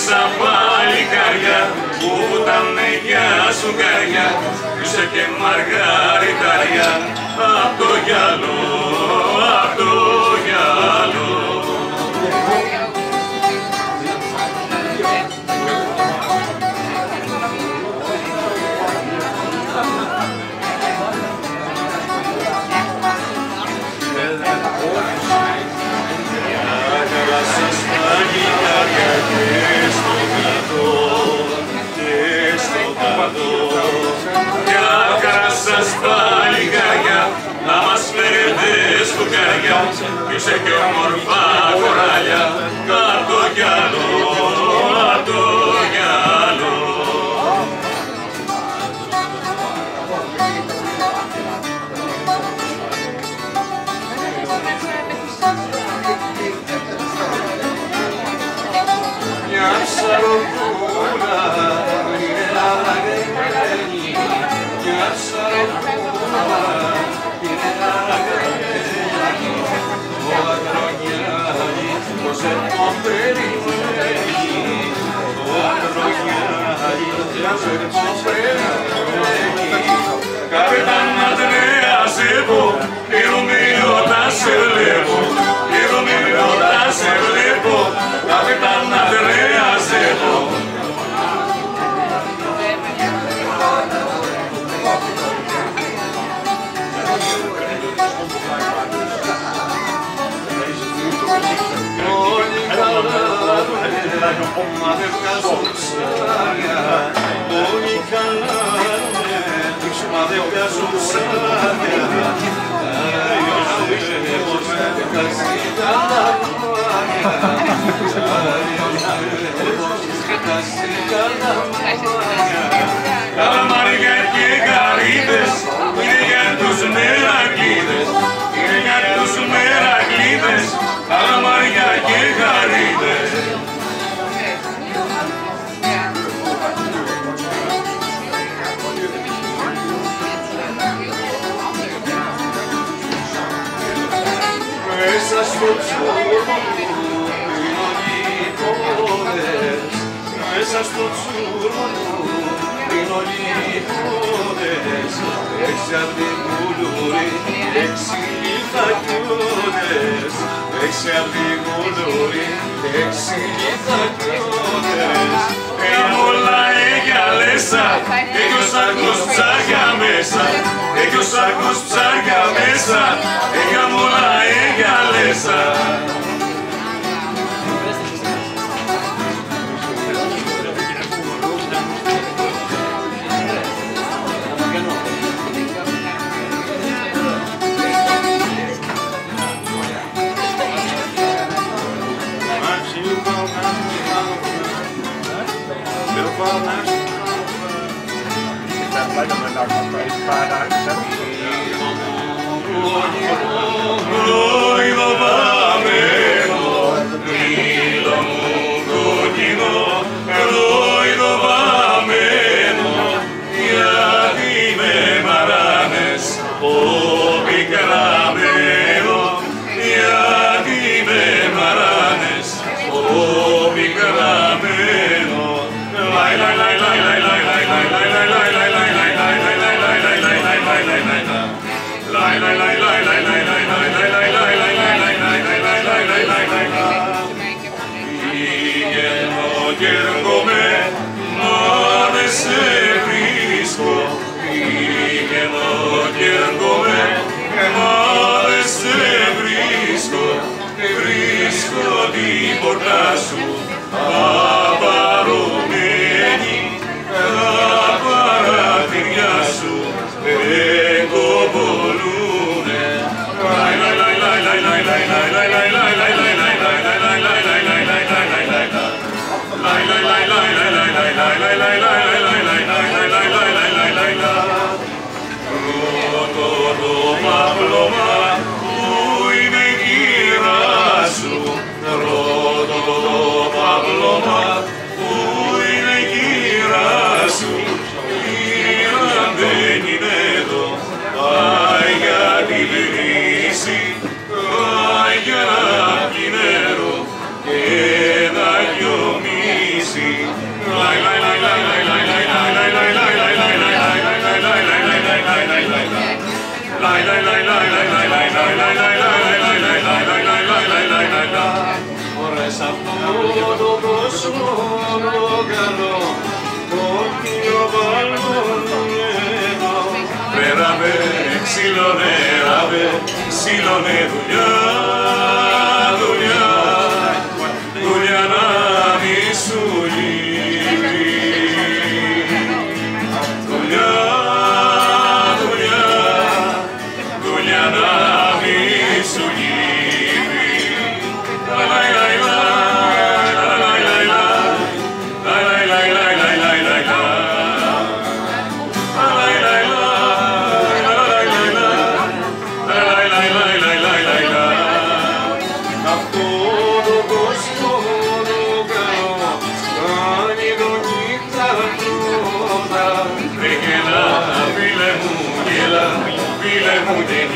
σαν παλικάρια που βουτάνε για σουγκάρια πίσω και μαργαριτάρια απ' το γυαλό, απ' το γυαλό. Να μας φέρετε σκουκάρια πίσω και όμορφα κοράλια απ' το γυαλό, απ' το γυαλό. Μια ψαροπούλα είναι αραγμένη, μια ψαροπούλα είναι αραγμένη, ο Ακρογιάννης πως τον περιμένει, ο Ακρογιάννης πως τον περιμένει. Καπετάν Αντρέα σε πω, ηρωνείο τα σε βλέπω, ηρωνείο τα σε βλέπω, Καπετάν Αντρέα σε πω. Μα δεν βγάζουν ψάρια, όλοι καλάνε, μα δεν βγάζουν ψάρια. Καλαμάρια και καρύδες είναι για τους μερακλείδες, είναι για τους μερακλείδες, καλαμάρια και καρύδες. Μέσα στο τσούρμα είναι όλοι οι πόδες, μέσα στο τσούρμα είναι όλοι οι πόδες, έξι απ' την κουλούρη, έξι λιθακιώδες, έξι απ' την κουλούρη, έξι λιθακιώδες. Όλα εγιαλέσα, έχει ο σάκος ψάρια μέσα, έχει ο σάκος ψάρια μέσα, έχει όλα εγιαλέσα. Λόιδο βαμμένο, μήλο μου κόκκινο, λόιδο βαμμένο, γιατί με μαράνες ο πικραμένο, γιατί με μαράνες ο πικραμένο. Λαϊ λαϊ λαϊ λαϊ λαϊ λαϊ λαϊ λαϊ λαϊ λαϊ λαϊ λαϊ λαϊ πηγαίνω κι έρχομαι, μα δεν σε βρίσκω. Πηγαίνω κι έρχομαι, μα δεν σε βρίσκω. Βρίσκω την πόρτα σου απαρωμένη, τα παραθυριά σου εγκοβολούνε. Ρωτώ το παπλώμα που είναι γύρα σου, ρωτώ το παπλώμα που είναι γύρα σου. Γύραν δεν είναι εδώ, πάει για τη βρύση, πάει για να πιει νερό και να λιωμίσει. Ωρες αυτόν τον κόσμο τον καλό, τον πιο παλμονιέδο. Ρέραβε, ξύλωνε, ράβε, ξύλωνε δουλειά, δουλειά, δουλειά να μη σου λείπει. Δουλειά, δουλειά, δουλειά να μη σου λείπει. Φίλε μου, γέλα, φίλε μου, δεν